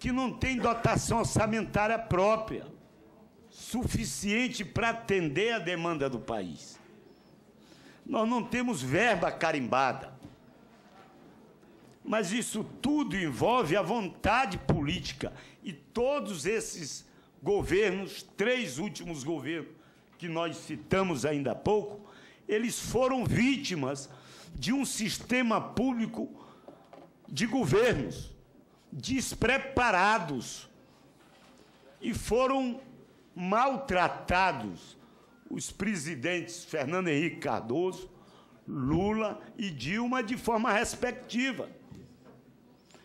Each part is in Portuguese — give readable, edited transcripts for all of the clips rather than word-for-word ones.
que não tem dotação orçamentária própria, suficiente para atender a demanda do país. Nós não temos verba carimbada. Mas isso tudo envolve a vontade política. E todos esses governos, 3 últimos governos que nós citamos ainda há pouco, eles foram vítimas de um sistema público de governos despreparados e foram maltratados. Os presidentes Fernando Henrique Cardoso, Lula e Dilma, de forma respectiva,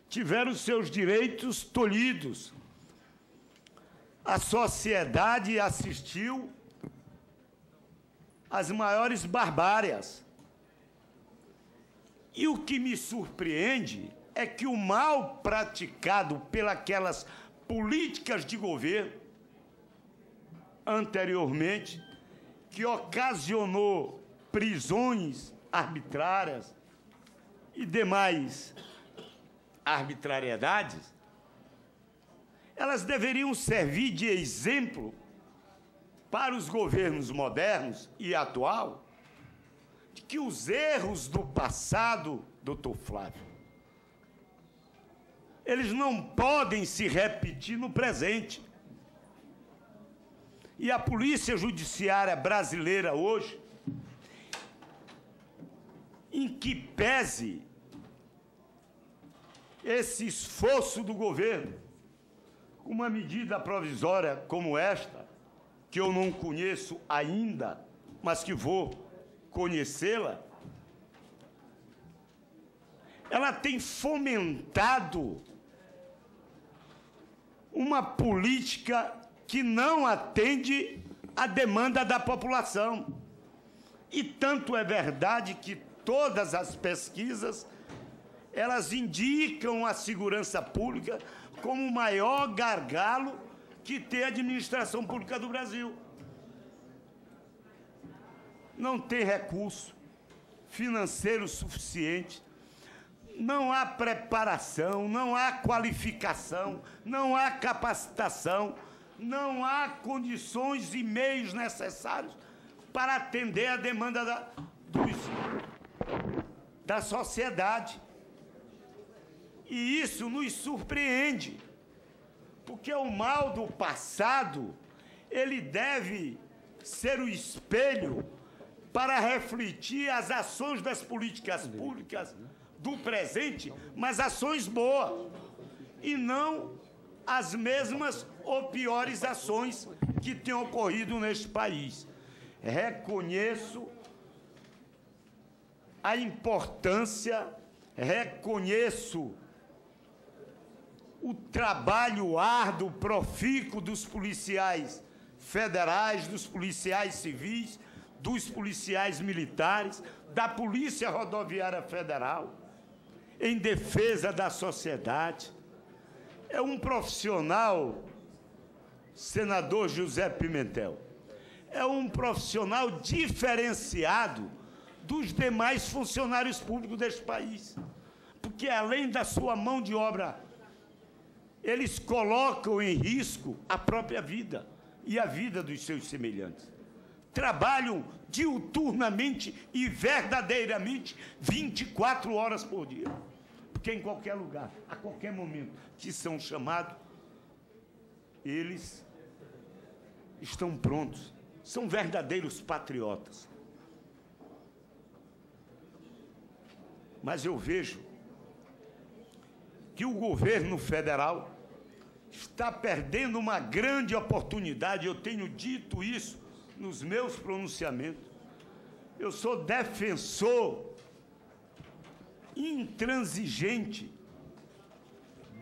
tiveram seus direitos tolhidos. A sociedade assistiu às maiores barbárias. E o que me surpreende é que o mal praticado pelas políticas de governo anteriormente, que ocasionou prisões arbitrárias e demais arbitrariedades, elas deveriam servir de exemplo para os governos modernos e atual, de que os erros do passado, doutor Flávio, eles não podem se repetir no presente. E a Polícia Judiciária brasileira hoje, em que pese esse esforço do governo, uma medida provisória como esta, que eu não conheço ainda, mas que vou conhecê-la, ela tem fomentado uma política que não atende à demanda da população. E tanto é verdade que todas as pesquisas, elas indicam a segurança pública como o maior gargalo que tem a administração pública do Brasil. Não tem recurso financeiro suficiente, não há preparação, não há qualificação, não há capacitação, não há condições e meios necessários para atender a demanda da sociedade. E isso nos surpreende, porque o mal do passado, ele deve ser o espelho para refletir as ações das políticas públicas do presente, mas ações boas, e não as mesmas ou piores ações que têm ocorrido neste país. Reconheço a importância, reconheço o trabalho árduo, profícuo dos policiais federais, dos policiais civis, dos policiais militares, da Polícia Rodoviária Federal, em defesa da sociedade. É um profissional, senador José Pimentel, é um profissional diferenciado dos demais funcionários públicos deste país, porque além da sua mão de obra, eles colocam em risco a própria vida e a vida dos seus semelhantes. Trabalham diuturnamente e verdadeiramente 24 horas por dia, porque em qualquer lugar, a qualquer momento que são chamados, eles estão prontos, são verdadeiros patriotas. Mas eu vejo que o governo federal está perdendo uma grande oportunidade. Eu tenho dito isso nos meus pronunciamentos. Eu sou defensor intransigente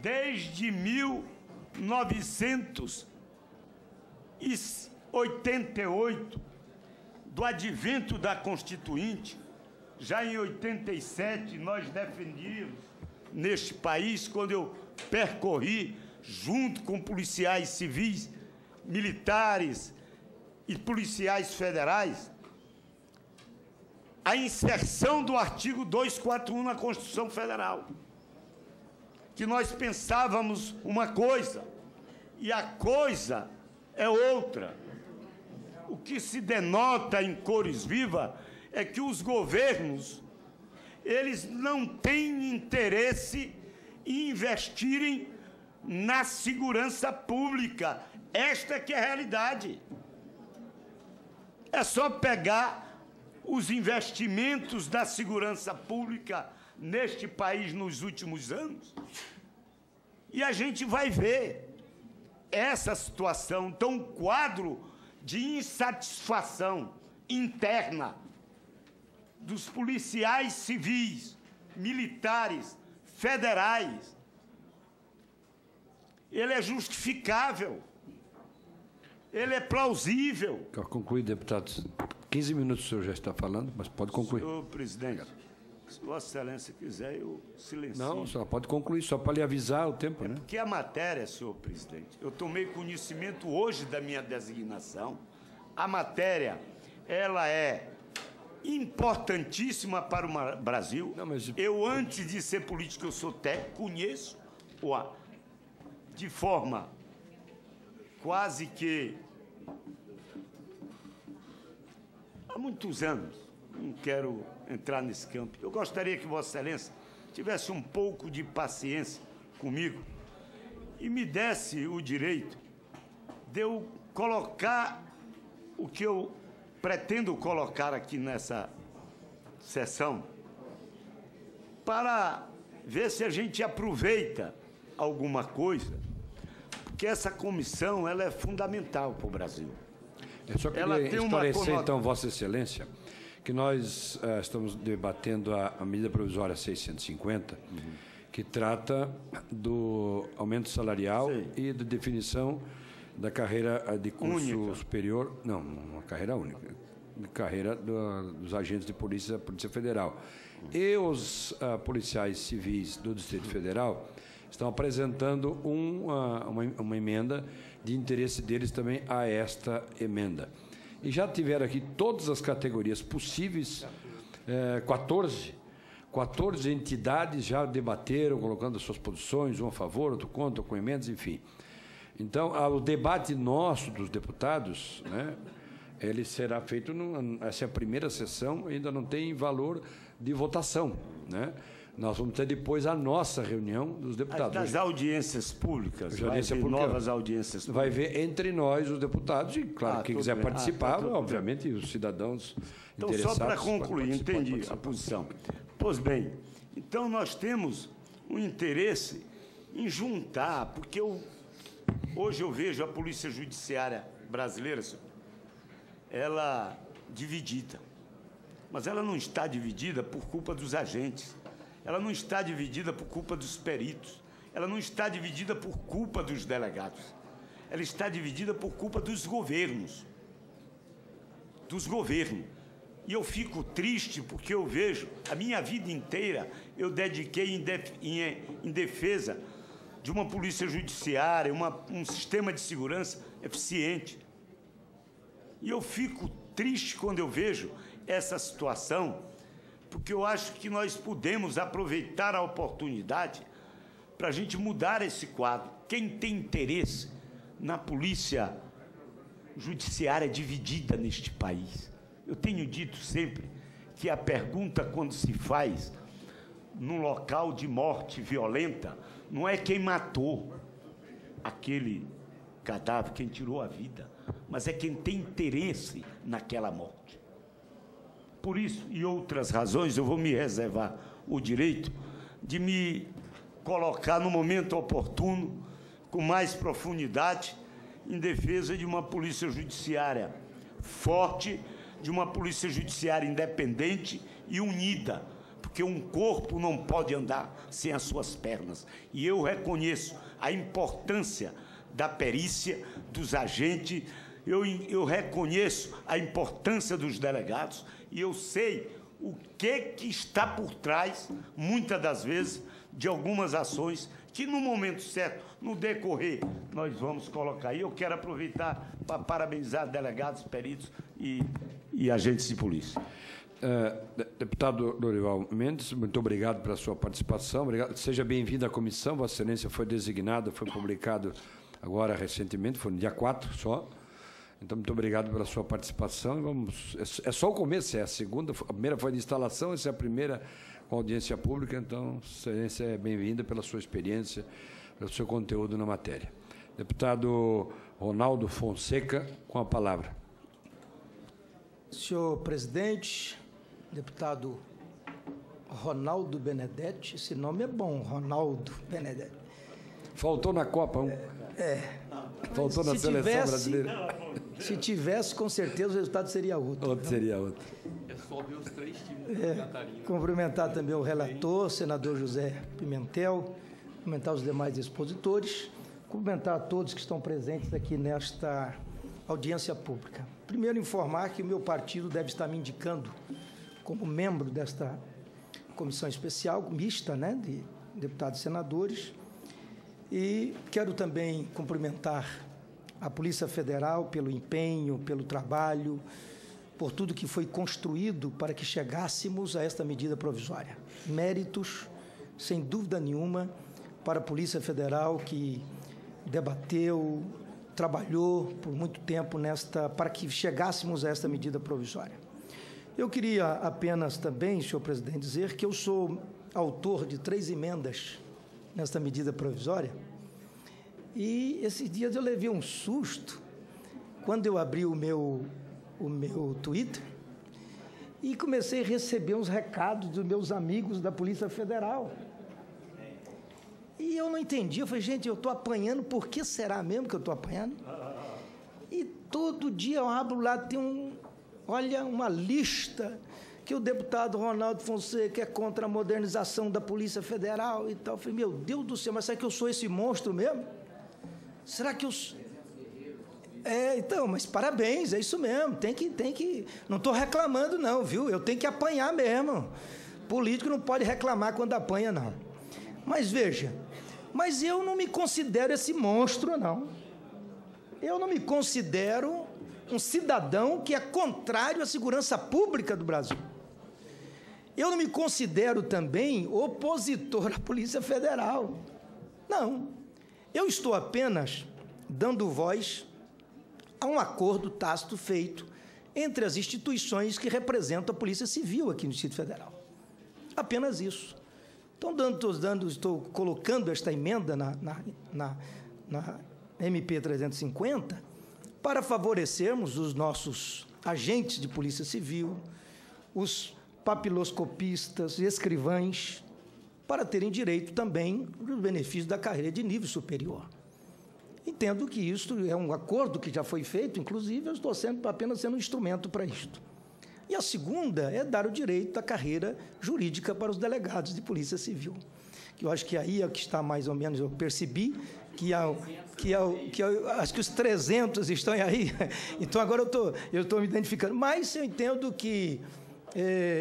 desde 1988, do advento da Constituinte. Já em 87, nós defendíamos neste país, quando eu percorri, junto com policiais civis, militares e policiais federais, a inserção do artigo 241 na Constituição Federal, que nós pensávamos uma coisa e a coisa é outra. O que se denota em cores vivas é que os governos, eles não têm interesse em investirem na segurança pública. Esta que é a realidade. É só pegar os investimentos da segurança pública neste país nos últimos anos e a gente vai ver essa situação. Então, um quadro de insatisfação interna dos policiais civis, militares, federais, ele é justificável, ele é plausível. Quero concluir, deputado. 15 minutos o senhor já está falando, mas pode concluir. Senhor presidente, se Vossa Excelência quiser, eu silencio. Não, só pode concluir, só para lhe avisar o tempo, né? Porque a matéria, senhor presidente, eu tomei conhecimento hoje da minha designação. A matéria, ela é importantíssima para o Brasil. Não, mas... Eu, antes de ser político, eu sou técnico, conheço de forma quase que há muitos anos. Não quero entrar nesse campo. Eu gostaria que Vossa Excelência tivesse um pouco de paciência comigo e me desse o direito de eu colocar o que eu pretendo colocar aqui nessa sessão, para ver se a gente aproveita alguma coisa, porque essa comissão ela é fundamental para o Brasil. Eu só queria esclarecer, então, Vossa Excelência, que nós estamos debatendo a medida provisória 650, que trata do aumento salarial e da definição da carreira de curso única. Superior, não, uma carreira única, carreira dos agentes de polícia da Polícia Federal. E os policiais civis do Distrito Federal estão apresentando uma emenda de interesse deles também a esta emenda. E já tiveram aqui todas as categorias possíveis, 14 entidades já debateram, colocando as suas posições, um a favor, outro contra, com emendas, enfim. Então, o debate nosso dos deputados, né, ele será feito, essa é a primeira sessão, ainda não tem valor de votação, né? Nós vamos ter depois a nossa reunião dos deputados. Das audiências públicas, vai haver novas audiências públicas. Vai ver entre nós, os deputados, e, claro, quem quiser participar, obviamente, os cidadãos interessados. Então, só para concluir, entendi a posição. Pois bem, então nós temos um interesse em juntar, porque hoje eu vejo a Polícia Judiciária brasileira, ela dividida. Mas ela não está dividida por culpa dos agentes. Ela não está dividida por culpa dos peritos. Ela não está dividida por culpa dos delegados. Ela está dividida por culpa dos governos. Dos governos. E eu fico triste porque eu vejo, a minha vida inteira, eu dediquei em defesa de uma polícia judiciária, um sistema de segurança eficiente. E eu fico triste quando eu vejo essa situação, porque eu acho que nós podemos aproveitar a oportunidade para a gente mudar esse quadro. Quem tem interesse na polícia judiciária dividida neste país? Eu tenho dito sempre que a pergunta, quando se faz num local de morte violenta, não é quem matou aquele cadáver, quem tirou a vida, mas é quem tem interesse naquela morte. Por isso e outras razões, eu vou me reservar o direito de me colocar no momento oportuno, com mais profundidade, em defesa de uma polícia judiciária forte, de uma polícia judiciária independente e unida, porque um corpo não pode andar sem as suas pernas. E eu reconheço a importância da perícia, dos agentes, eu reconheço a importância dos delegados e eu sei o que está por trás, muitas das vezes, de algumas ações que, no momento certo, no decorrer, nós vamos colocar. E eu quero aproveitar para parabenizar delegados, peritos e agentes de polícia. Deputado Lorival Mendes, muito obrigado pela sua participação. Obrigado. Seja bem-vindo à comissão. Vossa Excelência foi designado, foi publicado agora recentemente, foi no dia 4 só. Então, muito obrigado pela sua participação. É só o começo, é a segunda, a primeira foi de instalação, essa é a primeira com audiência pública. Então, Vossa Excelência é bem-vinda pela sua experiência, pelo seu conteúdo na matéria. Deputado Ronaldo Fonseca, com a palavra. Senhor presidente, deputado Ronaldo Benedetti, esse nome é bom, Ronaldo Benedetti. Faltou na Copa, faltou na seleção brasileira. Se tivesse, com certeza o resultado seria outro. Seria outro. É só ver os 3 times da Catarina. Cumprimentar também o relator, senador José Pimentel, cumprimentar os demais expositores, cumprimentar a todos que estão presentes aqui nesta audiência pública. Primeiro, informar que o meu partido deve estar me indicando como membro desta comissão especial, mista, né, de deputados e senadores. E quero também cumprimentar a Polícia Federal pelo empenho, pelo trabalho, por tudo que foi construído para que chegássemos a esta medida provisória. Méritos, sem dúvida nenhuma, para a Polícia Federal, que debateu, trabalhou por muito tempo para que chegássemos a esta medida provisória. Eu queria apenas também, senhor presidente, dizer que eu sou autor de 3 emendas nesta medida provisória, e esses dias eu levei um susto quando eu abri o meu Twitter e comecei a receber uns recados dos meus amigos da Polícia Federal. E eu não entendi, eu falei, gente, eu estou apanhando, por que será mesmo que eu estou apanhando? E todo dia eu abro lá, tem uma lista que o deputado Ronaldo Fonseca é contra a modernização da Polícia Federal e tal. Eu falei, meu Deus do céu, mas será que eu sou esse monstro mesmo? Será que eu... então, mas parabéns, é isso mesmo, tem que... Não estou reclamando não, viu? Eu tenho que apanhar mesmo. Político não pode reclamar quando apanha, não. Mas veja, mas eu não me considero esse monstro, não. Eu não me considero um cidadão que é contrário à segurança pública do Brasil. Eu não me considero também opositor à Polícia Federal. Não. Eu estou apenas dando voz a um acordo tácito feito entre as instituições que representam a Polícia Civil aqui no Distrito Federal. Apenas isso. Então, estou colocando esta emenda na MP 350 para favorecermos os nossos agentes de Polícia Civil, os papiloscopistas e escrivães, para terem direito também dos benefícios da carreira de nível superior. Entendo que isso é um acordo que já foi feito, inclusive eu estou apenas sendo um instrumento para isto. E a segunda é dar o direito da carreira jurídica para os delegados de Polícia Civil. Que eu acho que aí é o que está mais ou menos, eu percebi, acho que os 300 estão aí, então agora eu estou me identificando. Mas eu entendo que,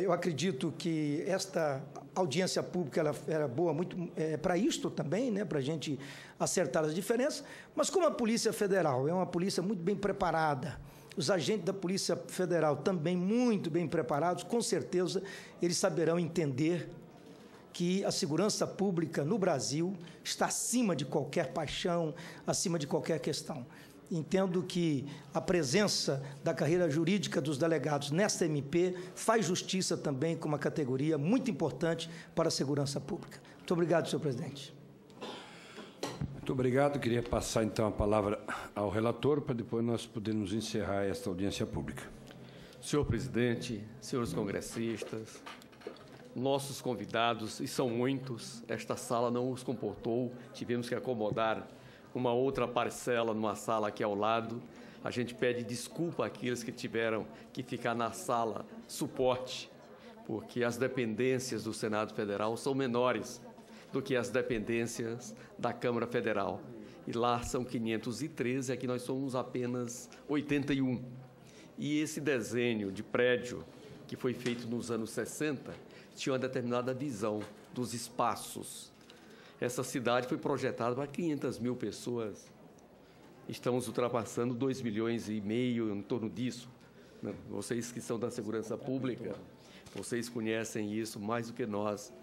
eu acredito que esta audiência pública ela era boa muito para isto também, né, para a gente acertar as diferenças, mas como a Polícia Federal é uma polícia muito bem preparada, os agentes da Polícia Federal também muito bem preparados, com certeza eles saberão entender que a segurança pública no Brasil está acima de qualquer paixão, acima de qualquer questão. Entendo que a presença da carreira jurídica dos delegados nesta MP faz justiça também com uma categoria muito importante para a segurança pública. Muito obrigado, senhor presidente. Muito obrigado. Queria passar, então, a palavra ao relator, para depois nós podermos encerrar esta audiência pública. Senhor presidente, senhores congressistas, nossos convidados, e são muitos, esta sala não os comportou, tivemos que acomodar uma outra parcela numa sala aqui ao lado. A gente pede desculpa àqueles que tiveram que ficar na sala suporte, porque as dependências do Senado Federal são menores do que as dependências da Câmara Federal. E lá são 513, aqui nós somos apenas 81. E esse desenho de prédio, que foi feito nos anos 60, tinha uma determinada visão dos espaços. Essa cidade foi projetada para 500 mil pessoas. Estamos ultrapassando 2,5 milhões, em torno disso. Vocês que são da segurança pública, Vocês conhecem isso mais do que nós.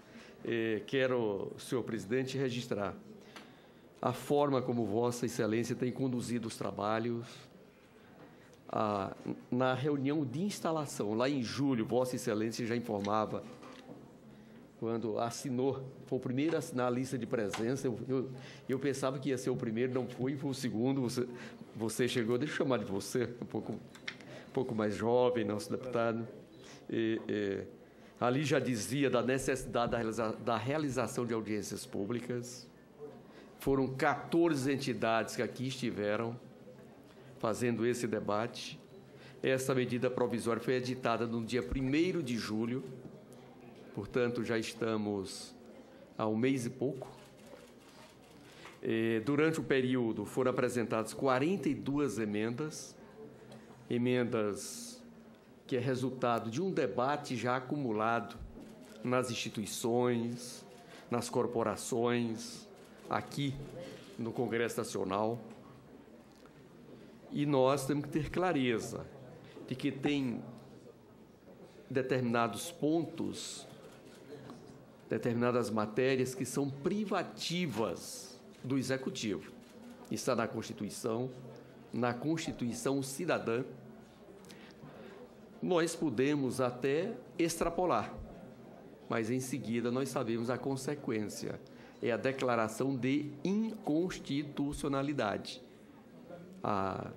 Quero, senhor presidente, registrar a forma como Vossa Excelência tem conduzido os trabalhos. Na reunião de instalação, lá em julho, Vossa Excelência já informava, quando assinou, foi o primeiro a assinar a lista de presença. Eu pensava que ia ser o primeiro, não fui, foi o segundo. Você chegou, deixa eu chamar de você, um pouco mais jovem, nosso deputado. Ali já dizia da necessidade da realização de audiências públicas. Foram 14 entidades que aqui estiveram fazendo esse debate. Essa medida provisória foi editada no dia 1º de julho, portanto, já estamos há um mês e pouco. Durante o período foram apresentadas 42 emendas que é resultado de um debate já acumulado nas instituições, nas corporações, aqui no Congresso Nacional. E nós temos que ter clareza de que tem determinados pontos, determinadas matérias que são privativas do Executivo. Está na Constituição cidadã. Nós podemos até extrapolar, mas em seguida nós sabemos a consequência. É a declaração de inconstitucionalidade. A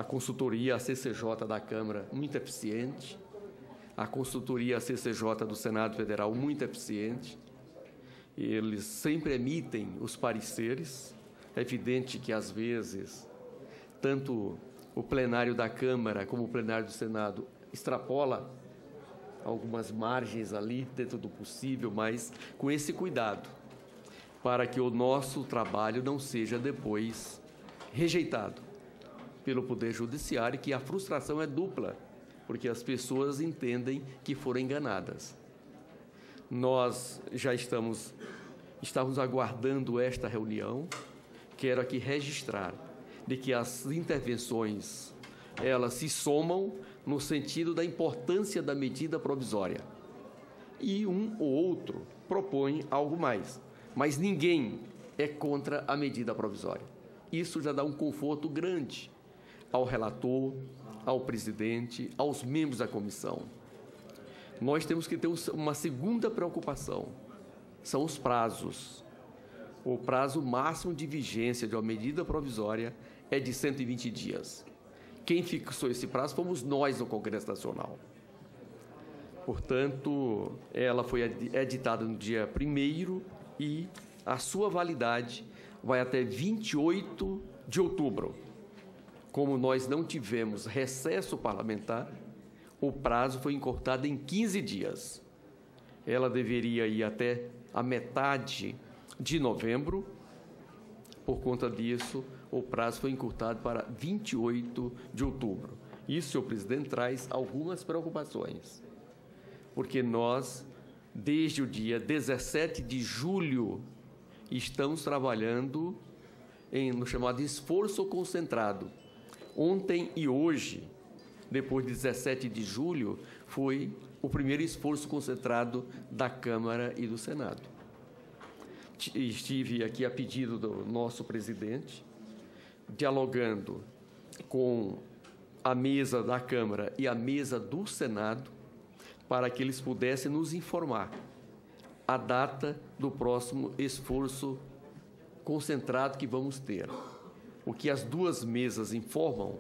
consultoria, a CCJ da Câmara, muito eficiente. A consultoria, a CCJ do Senado Federal, muito eficiente. Eles sempre emitem os pareceres. É evidente que, às vezes, tanto o plenário da Câmara como o plenário do Senado extrapola algumas margens ali, dentro do possível, mas com esse cuidado, para que o nosso trabalho não seja depois rejeitado pelo Poder Judiciário, que a frustração é dupla, porque as pessoas entendem que foram enganadas. Nós já estamos aguardando esta reunião. Quero aqui registrar de que as intervenções, elas se somam no sentido da importância da medida provisória. E um ou outro propõe algo mais. Mas ninguém é contra a medida provisória. Isso já dá um conforto grande ao relator, ao presidente, aos membros da comissão. Nós temos que ter uma segunda preocupação, são os prazos. O prazo máximo de vigência de uma medida provisória é de 120 dias. Quem fixou esse prazo fomos nós no Congresso Nacional. Portanto, ela foi editada no dia 1º e a sua validade vai até 28 de outubro. Como nós não tivemos recesso parlamentar, o prazo foi encurtado em 15 dias. Ela deveria ir até a metade de novembro. Por conta disso, o prazo foi encurtado para 28 de outubro. Isso, senhor presidente, traz algumas preocupações, porque nós, desde o dia 17 de julho, estamos trabalhando no chamado esforço concentrado. Ontem e hoje, depois de 17 de julho, foi o primeiro esforço concentrado da Câmara e do Senado. Estive aqui a pedido do nosso presidente, dialogando com a mesa da Câmara e a mesa do Senado, para que eles pudessem nos informar a data do próximo esforço concentrado que vamos ter. O que as duas mesas informam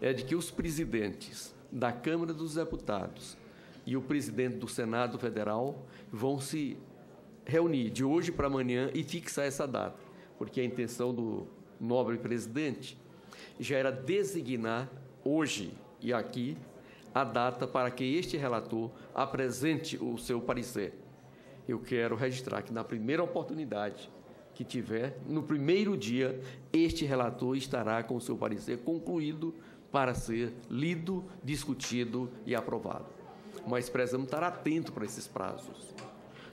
é de que os presidentes da Câmara dos Deputados e o presidente do Senado Federal vão se reunir de hoje para amanhã e fixar essa data, porque a intenção do nobre presidente já era designar hoje e aqui a data para que este relator apresente o seu parecer. Eu quero registrar que na primeira oportunidade que tiver, no primeiro dia, este relator estará com o seu parecer concluído para ser lido, discutido e aprovado. Mas precisamos estar atentos para esses prazos.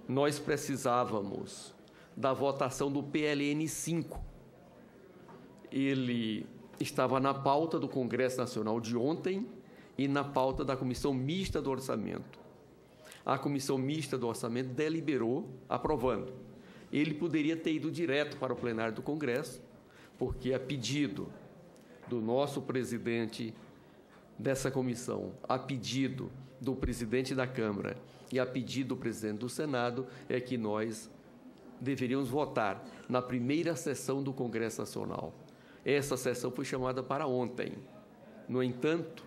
Nós precisávamos da votação do PLN 5. Ele estava na pauta do Congresso Nacional de ontem e na pauta da Comissão Mista do Orçamento. a Comissão Mista do Orçamento deliberou, aprovando. Ele poderia ter ido direto para o plenário do Congresso, porque a pedido do nosso presidente dessa comissão, a pedido do presidente da Câmara e a pedido do presidente do Senado, é que nós deveríamos votar na primeira sessão do Congresso Nacional. Essa sessão foi chamada para ontem. No entanto,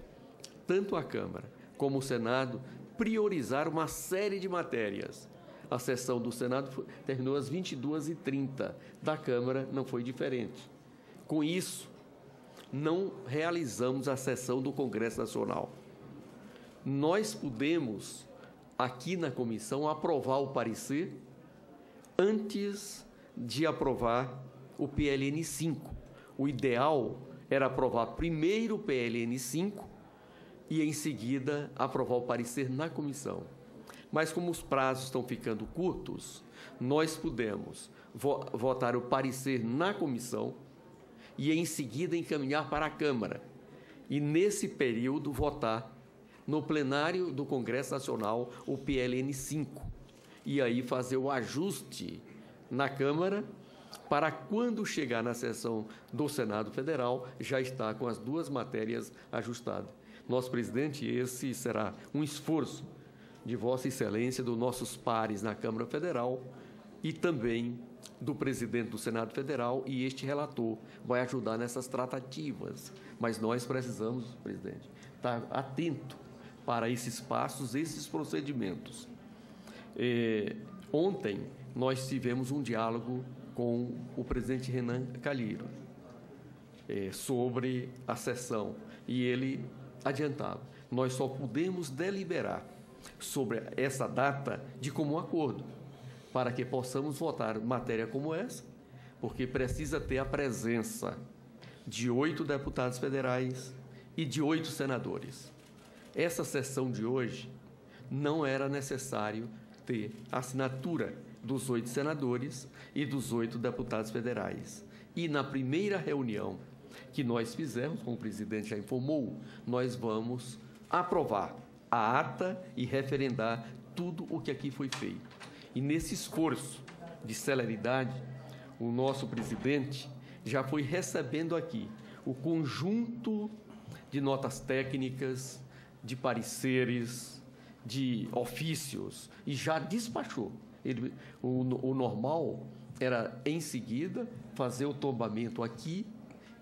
tanto a Câmara como o Senado priorizaram uma série de matérias. A sessão do Senado terminou às 22h30, da Câmara não foi diferente. Com isso, não realizamos a sessão do Congresso Nacional. Nós pudemos, aqui na comissão, aprovar o parecer antes de aprovar o PLN 5. O ideal era aprovar primeiro o PLN 5 e, em seguida, aprovar o parecer na comissão. Mas, como os prazos estão ficando curtos, nós pudemos votar o parecer na comissão e, em seguida, encaminhar para a Câmara. E, nesse período, votar no plenário do Congresso Nacional o PLN 5. E aí fazer o ajuste na Câmara para, quando chegar na sessão do Senado Federal, já estar com as duas matérias ajustadas. Nosso presidente, esse será um esforço de Vossa Excelência, dos nossos pares na Câmara Federal e também do presidente do Senado Federal, e este relator vai ajudar nessas tratativas. Mas nós precisamos, presidente, estar atento para esses passos, esses procedimentos. Ontem, nós tivemos um diálogo com o presidente Renan Calheiro sobre a sessão, e ele adiantava: nós só podemos deliberar sobre essa data de comum acordo, para que possamos votar matéria como essa, porque precisa ter a presença de 8 deputados federais e de 8 senadores. Essa sessão de hoje não era necessário ter a assinatura dos 8 senadores e dos 8 deputados federais. E na primeira reunião que nós fizemos, como o presidente já informou, nós vamos aprovar a ata e referendar tudo o que aqui foi feito. E nesse esforço de celeridade, o nosso presidente já foi recebendo aqui o conjunto de notas técnicas, de pareceres, de ofícios, e já despachou. O normal era, em seguida, fazer o tombamento aqui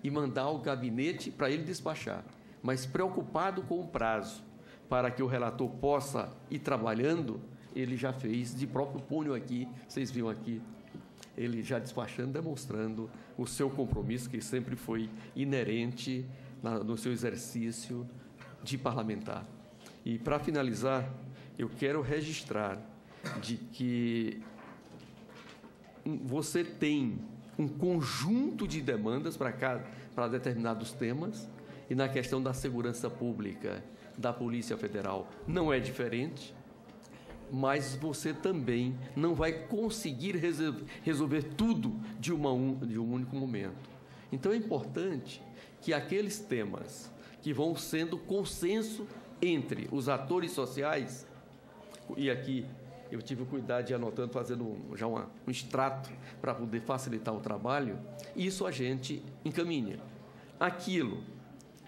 e mandar ao gabinete para ele despachar. Mas, preocupado com o prazo, para que o relator possa ir trabalhando, ele já fez de próprio punho aqui, vocês viram aqui, ele já despachando, demonstrando o seu compromisso, que sempre foi inerente no seu exercício de parlamentar. E, para finalizar, eu quero registrar de que você tem um conjunto de demandas para determinados temas, e na questão da segurança pública da Polícia Federal não é diferente, mas você também não vai conseguir resolver tudo de um único momento. Então, é importante que aqueles temas que vão sendo consenso entre os atores sociais, e aqui eu tive o cuidado de ir anotando, fazendo já um extrato para poder facilitar o trabalho, isso a gente encaminha. Aquilo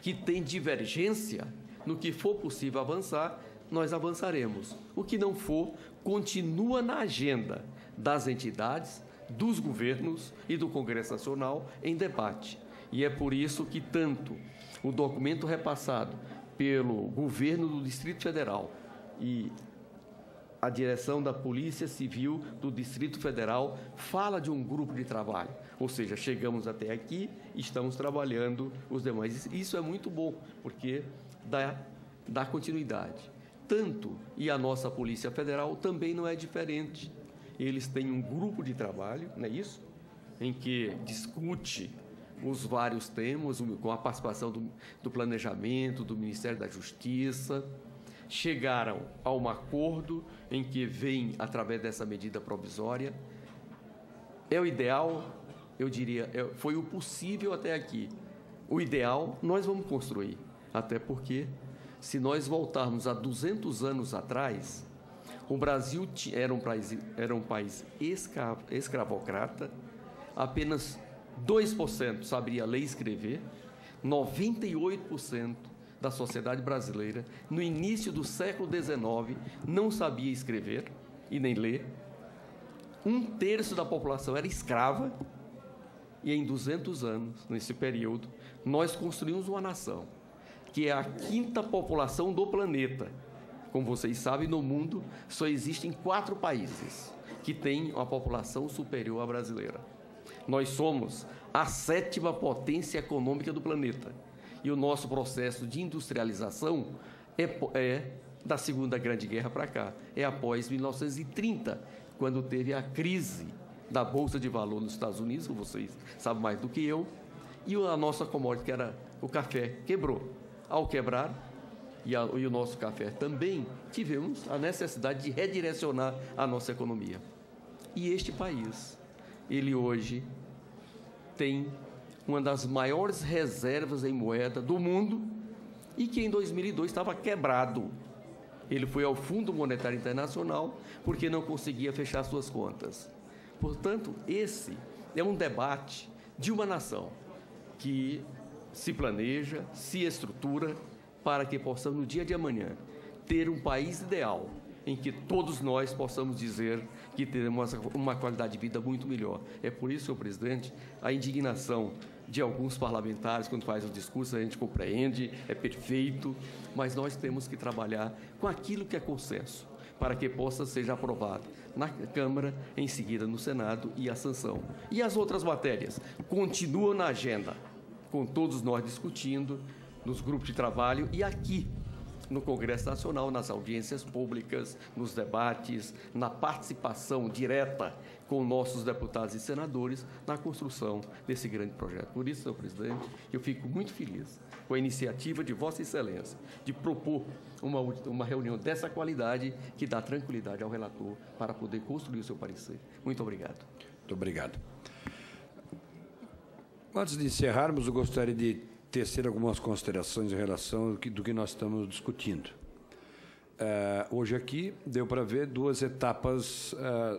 que tem divergência, no que for possível avançar, nós avançaremos. O que não for, continua na agenda das entidades, dos governos e do Congresso Nacional em debate. E é por isso que tanto o documento repassado pelo governo do Distrito Federal e a direção da Polícia Civil do Distrito Federal fala de um grupo de trabalho. Ou seja, chegamos até aqui e estamos trabalhando os demais. Isso é muito bom, porque dá continuidade. Tanto, e a nossa Polícia Federal também não é diferente. Eles têm um grupo de trabalho, não é isso? Em que discute os vários temas, com a participação do Planejamento, do Ministério da Justiça. Chegaram a um acordo em que vem, através dessa medida provisória. É o ideal, eu diria, foi o possível até aqui. O ideal nós vamos construir, até porque, se nós voltarmos a 200 anos atrás, O Brasil era um país escravocrata, apenas 2% sabia ler e escrever, 98% da sociedade brasileira, no início do século XIX, não sabia escrever e nem ler. 1/3 da população era escrava, e em 200 anos, nesse período, nós construímos uma nação, que é a 5ª população do planeta. Como vocês sabem, no mundo só existem 4 países que têm uma população superior à brasileira. Nós somos a 7ª potência econômica do planeta. E o nosso processo de industrialização é da Segunda Grande Guerra para cá. É após 1930, quando teve a crise da Bolsa de Valor nos Estados Unidos, que vocês sabem mais do que eu, e a nossa commodity, que era o café, quebrou. Ao quebrar, e o nosso café também, tivemos a necessidade de redirecionar a nossa economia. E este país, ele hoje tem uma das maiores reservas em moeda do mundo e que em 2002 estava quebrado. Ele foi ao Fundo Monetário Internacional porque não conseguia fechar suas contas. Portanto, esse é um debate de uma nação que se planeja, se estrutura para que possamos, no dia de amanhã, ter um país ideal em que todos nós possamos dizer que teremos uma qualidade de vida muito melhor. É por isso, senhor presidente, a indignação de alguns parlamentares, quando faz o discurso, a gente compreende, é perfeito, mas nós temos que trabalhar com aquilo que é consenso, para que possa ser aprovado na Câmara, em seguida no Senado e a sanção. E as outras matérias continuam na agenda, com todos nós discutindo, nos grupos de trabalho e aqui no Congresso Nacional, nas audiências públicas, nos debates, na participação direta com nossos deputados e senadores na construção desse grande projeto. Por isso, senhor presidente, eu fico muito feliz com a iniciativa de Vossa Excelência de propor uma reunião dessa qualidade que dá tranquilidade ao relator para poder construir o seu parecer. Muito obrigado. Muito obrigado. Antes de encerrarmos, eu gostaria de tecer algumas considerações em relação do que nós estamos discutindo. Hoje aqui deu para ver 2 etapas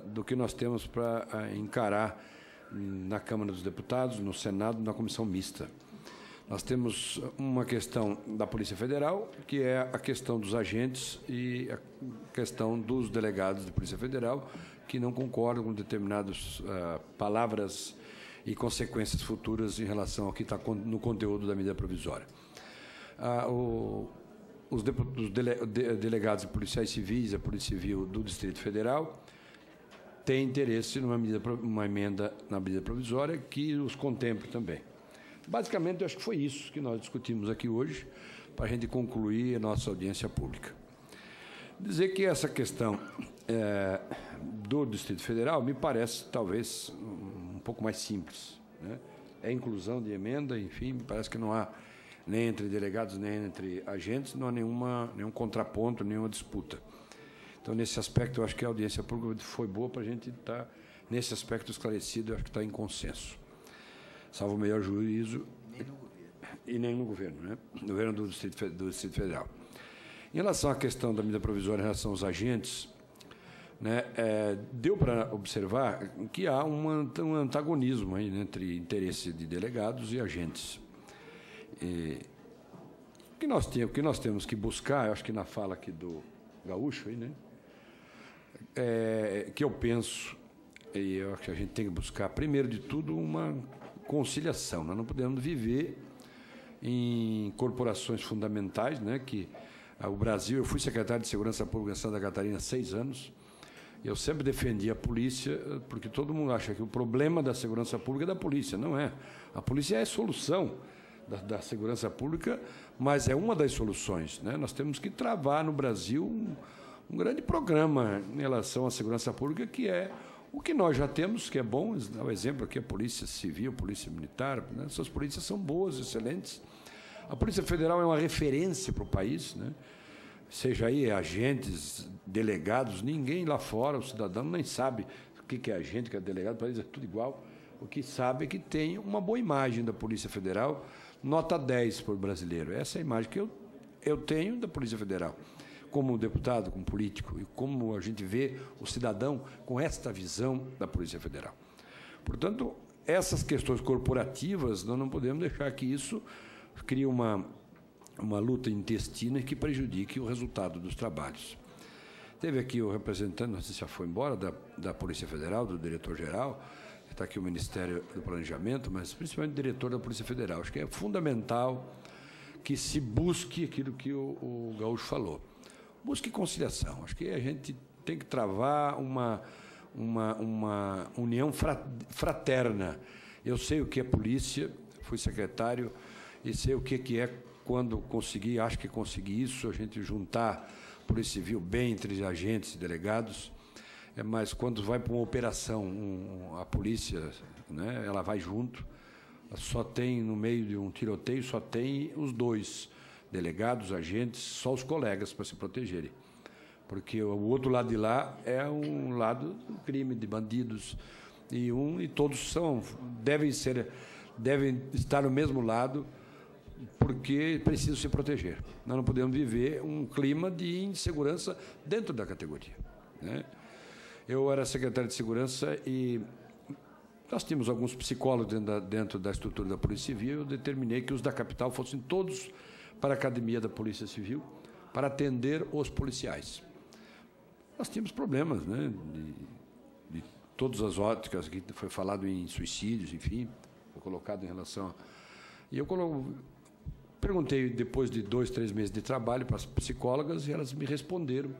do que nós temos para encarar na Câmara dos Deputados, no Senado, na Comissão Mista. Nós temos uma questão da Polícia Federal, que é a questão dos agentes e a questão dos delegados de Polícia Federal, que não concordam com determinadas palavras e consequências futuras em relação ao que está no conteúdo da medida provisória. Os delegados e policiais civis, a Polícia Civil do Distrito Federal, têm interesse numa emenda na medida provisória que os contemple também. Basicamente, eu acho que foi isso que nós discutimos aqui hoje, para a gente concluir a nossa audiência pública. Dizer que essa questão do Distrito Federal me parece, talvez, um pouco mais simples, né? É inclusão de emenda, enfim, me parece que não há, nem entre delegados, nem entre agentes, não há nenhum contraponto, nenhuma disputa. Então, nesse aspecto, eu acho que a audiência pública foi boa para a gente estar, nesse aspecto, esclarecido, eu acho que está em consenso. Salvo o melhor juízo. Nem no governo. E nem no governo, né? No governo do Distrito Federal. Em relação à questão da medida provisória em relação aos agentes, né, deu para observar que há um antagonismo aí, né, entre interesse de delegados e agentes. O que nós temos que buscar, eu acho que na fala aqui do Gaúcho, aí, né, que eu penso, e eu acho que a gente tem que buscar, primeiro de tudo, uma conciliação. Nós não podemos viver em corporações fundamentais, né, que o Brasil, eu fui secretário de Segurança Pública em Santa Catarina há 6 anos, eu sempre defendi a polícia, porque todo mundo acha que o problema da segurança pública é da polícia. Não é. A polícia é a solução da segurança pública, mas é uma das soluções, né? Nós temos que travar no Brasil um grande programa em relação à segurança pública, que é o que nós já temos, que é bom. O exemplo aqui é a Polícia Civil, Polícia Militar, né? Essas polícias são boas, excelentes. A Polícia Federal é uma referência para o país, né? Seja aí agentes, delegados, ninguém lá fora, o cidadão nem sabe o que é agente, o que é delegado, para eles é tudo igual. O que sabe é que tem uma boa imagem da Polícia Federal, nota 10 por brasileiro. Essa é a imagem que eu tenho da Polícia Federal. como deputado, como político, e como a gente vê o cidadão com esta visão da Polícia Federal. Portanto, essas questões corporativas, nós não podemos deixar que isso crie uma luta intestina que prejudique o resultado dos trabalhos. Teve aqui o representante, não sei se já foi embora, da Polícia Federal, do diretor-geral, está aqui o Ministério do Planejamento, mas principalmente o diretor da Polícia Federal. Acho que é fundamental que se busque aquilo que o Gaúcho falou. Busque conciliação. Acho que a gente tem que travar uma união fraterna. Eu sei o que é polícia, fui secretário, e sei o que é quando consegui, acho que consegui isso, a gente juntar a Polícia Civil bem entre agentes e delegados, mas quando vai para uma operação, a polícia, né, ela vai junto, só tem, no meio de um tiroteio, só tem os dois, delegados, agentes, só os colegas para se protegerem. Porque o outro lado de lá é um lado do crime, de bandidos, e todos devem estar no mesmo lado, porque precisam se proteger. Nós não podemos viver um clima de insegurança dentro da categoria, né? Eu era secretário de Segurança e nós tínhamos alguns psicólogos dentro da estrutura da Polícia Civil. Eu determinei que os da capital fossem todos para a Academia da Polícia Civil para atender os policiais. Nós tínhamos problemas, né, de todas as óticas, que foi falado em suicídios, enfim, foi colocado em relação a... E eu perguntei, depois de 2, 3 meses de trabalho, para as psicólogas, e elas me responderam.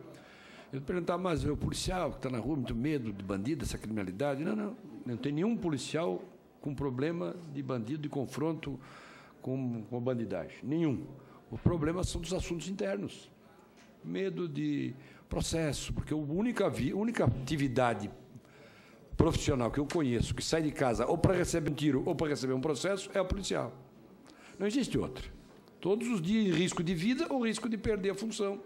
Eu perguntava, mas o policial que está na rua, muito medo de bandido, essa criminalidade? Não tem nenhum policial com problema de bandido, de confronto com a bandidagem. Nenhum. O problema são dos assuntos internos. Medo de processo, porque a única atividade profissional que eu conheço que sai de casa ou para receber um tiro ou para receber um processo é o policial. Não existe outra. Todos os dias risco de vida ou risco de perder a função.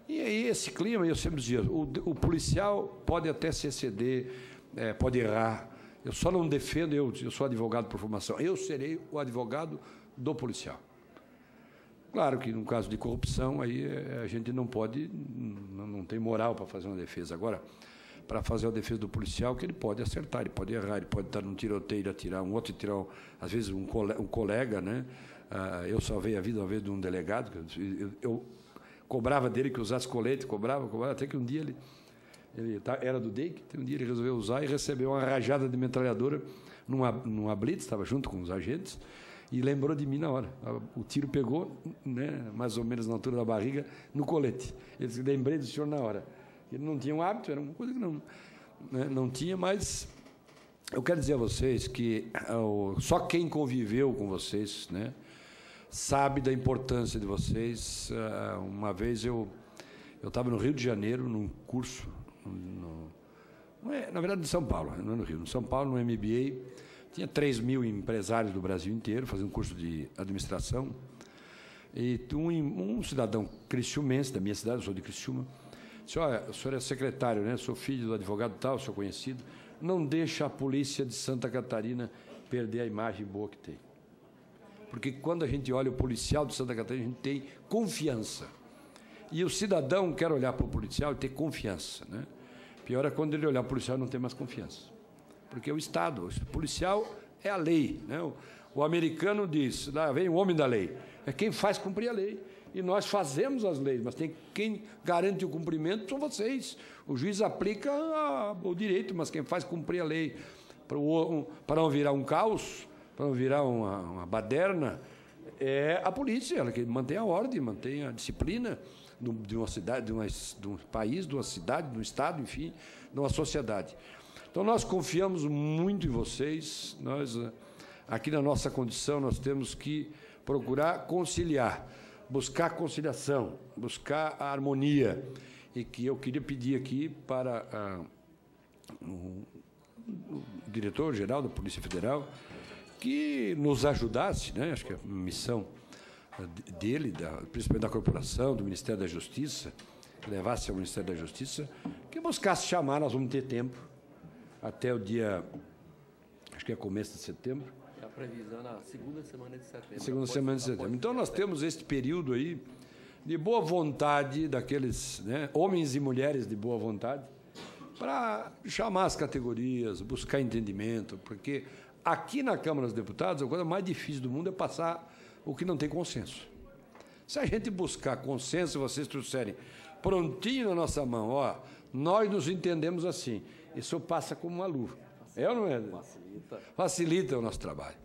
E aí esse clima, eu sempre dizia, o policial pode até se exceder, pode errar. Eu só não defendo, eu sou advogado por formação, eu serei o advogado do policial. Claro que no caso de corrupção, aí a gente não pode, não tem moral para fazer uma defesa. Agora, para fazer a defesa do policial, que ele pode acertar, ele pode errar, ele pode estar num tiroteio, atirar um outro, às vezes um colega, né? Eu salvei a vida uma vez de um delegado, eu cobrava dele que usasse colete, cobrava, até que um dia ele era do DEIC, um dia ele resolveu usar e recebeu uma rajada de metralhadora numa blitz, estava junto com os agentes, e lembrou de mim na hora. O tiro pegou, né, mais ou menos na altura da barriga, no colete. Ele disse, lembrei do senhor na hora. Ele não tinha um hábito, era uma coisa que não tinha, mas eu quero dizer a vocês que só quem conviveu com vocês, né, sabe da importância de vocês. Uma vez eu estava no Rio de Janeiro, num curso, na verdade, em São Paulo, não é no Rio, em São Paulo, no MBA, tinha 3.000 empresários do Brasil inteiro fazendo um curso de administração, e um cidadão criciumense, da minha cidade, eu sou de Criciúma, disse, olha, o senhor é secretário, né? Sou filho do advogado tal, sou conhecido, não deixa a polícia de Santa Catarina perder a imagem boa que tem. Porque quando a gente olha o policial de Santa Catarina, a gente tem confiança. E o cidadão quer olhar para o policial e ter confiança, né? Pior é quando ele olhar para o policial e não tem mais confiança. Porque o Estado, o policial é a lei, né? O americano diz, lá vem o homem da lei, é quem faz cumprir a lei. E nós fazemos as leis, mas quem garante o cumprimento são vocês. O juiz aplica o direito, mas quem faz cumprir a lei para não virar um caos, para não virar uma baderna, é a polícia, ela que mantém a ordem, mantém a disciplina de uma cidade, de um país, de uma cidade, de um estado, enfim, de uma sociedade. Então, nós confiamos muito em vocês. Nós, aqui na nossa condição, nós temos que procurar conciliar, buscar conciliação, buscar a harmonia. E que eu queria pedir aqui para o diretor-geral da Polícia Federal que nos ajudasse, né? Acho que a missão dele, principalmente da corporação, do Ministério da Justiça, que levasse ao Ministério da Justiça, que buscasse chamar, nós vamos ter tempo, até o dia, acho que é começo de setembro. A previsão na segunda semana de setembro. Segunda semana de setembro. Então, nós temos este período aí de boa vontade, daqueles, né, homens e mulheres de boa vontade, para chamar as categorias, buscar entendimento, porque aqui na Câmara dos Deputados a coisa mais difícil do mundo é passar o que não tem consenso. Se a gente buscar consenso, vocês trouxerem prontinho na nossa mão, ó, nós nos entendemos assim, isso passa como uma luva. É ou não é? Facilita o nosso trabalho.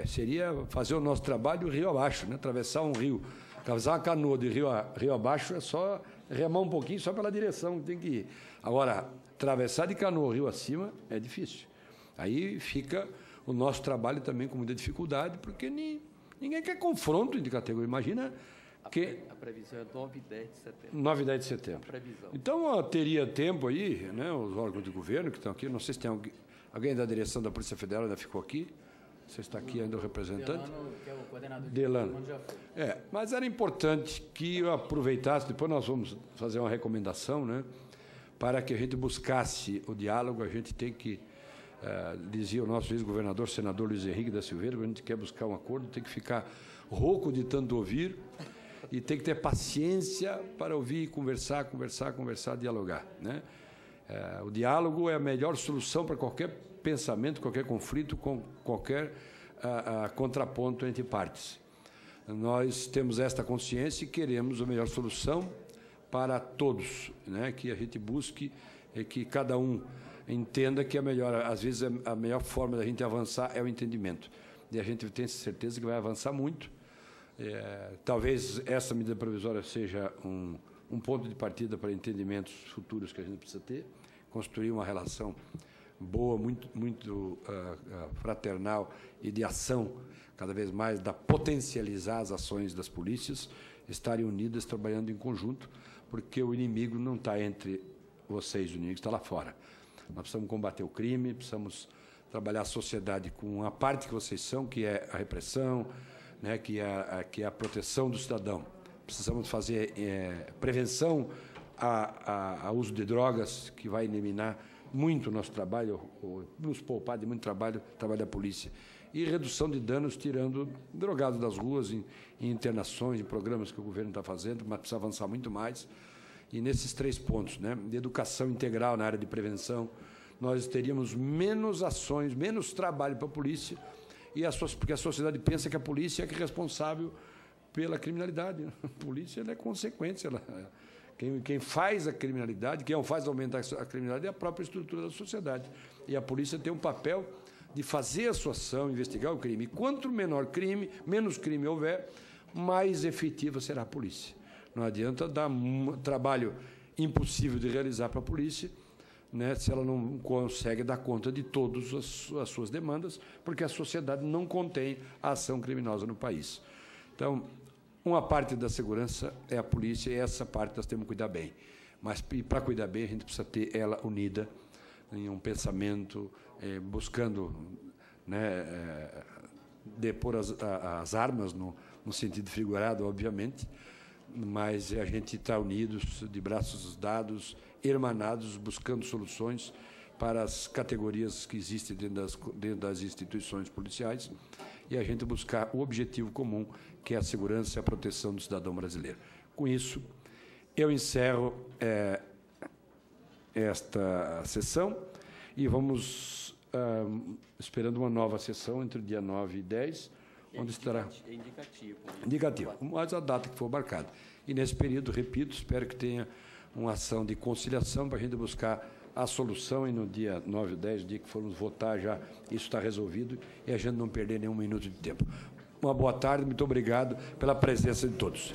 Seria fazer o nosso trabalho rio abaixo, né? Atravessar um rio, atravessar uma canoa de rio abaixo é só remar um pouquinho, só pela direção que tem que ir. Agora, atravessar de canoa rio acima é difícil. Aí fica o nosso trabalho também com muita dificuldade, porque ninguém quer confronto de categoria. Imagina que... A previsão é 9 e 10 de setembro. 9 e 10 de setembro. Então, teria tempo aí, né, os órgãos de governo que estão aqui, não sei se tem alguém da direção da Polícia Federal ainda ficou aqui. Você está aqui ainda o representante? Delano, que é o coordenador de Delano. Mas era importante que eu aproveitasse, depois nós vamos fazer uma recomendação, né, para que a gente buscasse o diálogo. A gente tem que, dizia o nosso ex-governador, senador Luiz Henrique da Silveira, a gente quer buscar um acordo, tem que ficar rouco de tanto ouvir e tem que ter paciência para ouvir, conversar, dialogar, né? O diálogo é a melhor solução para qualquer pensamento, qualquer conflito, com qualquer contraponto entre partes. Nós temos esta consciência e queremos a melhor solução para todos, né? Que a gente busque e que cada um entenda que às vezes a melhor forma da gente avançar é o entendimento. E a gente tem certeza que vai avançar muito. Talvez essa medida provisória seja um ponto de partida para entendimentos futuros que a gente precisa ter, construir uma relação boa, muito fraternal e de ação, cada vez mais, potencializar as ações das polícias, estarem unidas, trabalhando em conjunto, porque o inimigo não está entre vocês, o inimigo está lá fora. Nós precisamos combater o crime, precisamos trabalhar a sociedade com a parte que vocês são, que é a repressão, né, que é a proteção do cidadão. Precisamos fazer prevenção ao uso de drogas, que vai eliminar muito o nosso trabalho, nos poupar de muito trabalho da polícia. E redução de danos, tirando drogados das ruas, em internações, em programas que o governo está fazendo, mas precisa avançar muito mais. E nesses 3 pontos, né, de educação integral na área de prevenção, nós teríamos menos ações, menos trabalho para a polícia, porque a sociedade pensa que a polícia é responsável pela criminalidade. A polícia é consequência. Quem faz a criminalidade, quem faz aumentar a criminalidade é a própria estrutura da sociedade. E a polícia tem um papel de fazer a sua ação, investigar o crime. E quanto menor crime, menos crime houver, mais efetiva será a polícia. Não adianta dar um trabalho impossível de realizar para a polícia, né, se ela não consegue dar conta de todas as suas demandas, porque a sociedade não contém a ação criminosa no país. Então, uma parte da segurança é a polícia, e essa parte nós temos que cuidar bem. Mas, para cuidar bem, a gente precisa ter ela unida em um pensamento, buscando, né, depor as armas, no sentido figurado, obviamente, mas a gente está unidos, de braços dados, hermanados, buscando soluções para as categorias que existem dentro das instituições policiais, e a gente buscar o objetivo comum, que é a segurança e a proteção do cidadão brasileiro. Com isso, eu encerro esta sessão e vamos esperando uma nova sessão entre o dia 9 e 10, onde estará... É indicativo. Indicativo, mas a data que for marcada. E, nesse período, repito, espero que tenha uma ação de conciliação para a gente buscar a solução, e no dia 9 e 10, dia que formos votar, já isso está resolvido e a gente não perder nenhum minuto de tempo. Uma boa tarde, muito obrigado pela presença de todos.